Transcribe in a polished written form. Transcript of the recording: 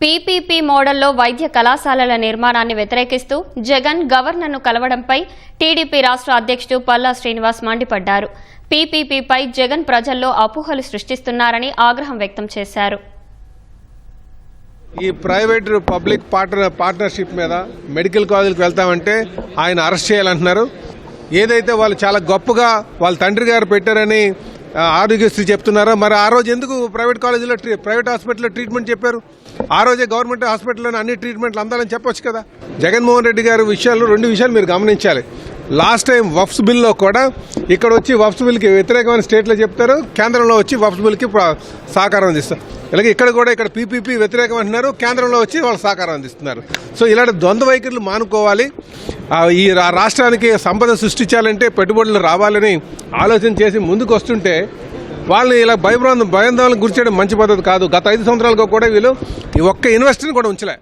PPP మోడల్లో వైద్య కళాశాలల నిర్మాణాన్ని వ్యతిరేకిస్తూ జగన్ గవర్నర్ను కలవడంపై టీడీపీ రాష్ట్ర అధ్యక్షుడు పల్లా శ్రీనివాస్ మండిపడ్డారు. పీపీపీపై జగన్ ప్రజల్లో అపోహలు సృష్టిస్తున్నారని ఆగ్రహం వ్యక్తం చేశారు. ఈ ప్రైవేట్ పబ్లిక్ పార్ట్నర్షిప్ మీద మెడికల్ కాలేజీలకు వెళ్తామంటే ఆయన అరెస్ట్ చేయాలంటున్నారు. ఏదైతే వాళ్ళు చాలా గొప్పగా వాళ్ళ తండ్రి గారు పెట్టారని ఆరోగ్యశ్రీ చెప్తున్నారో, మరి ఆ రోజు ఎందుకు ప్రైవేట్ హాస్పిటల్లో ట్రీట్మెంట్ చెప్పారు? ఆ రోజే గవర్నమెంట్ హాస్పిటల్లోనే అన్ని ట్రీట్మెంట్లు అందాలని చెప్పొచ్చు కదా. జగన్మోహన్ రెడ్డి గారి విషయాల్లో రెండు విషయాలు మీరు గమనించాలి. లాస్ట్ టైం వఫ్స్ బిల్లో కూడా ఇక్కడ వచ్చి వఫ్స్ బిల్కి వ్యతిరేకమైన స్టేట్లో చెప్తారు, కేంద్రంలో వచ్చి వఫ్స్ బిల్కి సహకారం అందిస్తారు. ఇలాగే ఇక్కడ కూడా ఇక్కడ పీపీపీ వ్యతిరేకం అంటున్నారు, కేంద్రంలో వచ్చి వాళ్ళు సహకారం అందిస్తున్నారు. సో ఇలాంటి ద్వంద్వ వైఖరులు మానుకోవాలి. ఈ రాష్ట్రానికి సంపద సృష్టించాలంటే పెట్టుబడులు రావాలని ఆలోచన చేసి ముందుకు వస్తుంటే వాళ్ళని ఇలా భయాందోళనకు గురి చేయడం మంచి పద్ధతి కాదు. గత 5 సంవత్సరాలుగా కూడా వీళ్ళు ఈ ఒక్క ఇన్వెస్టర్ని కూడా ఉంచలే.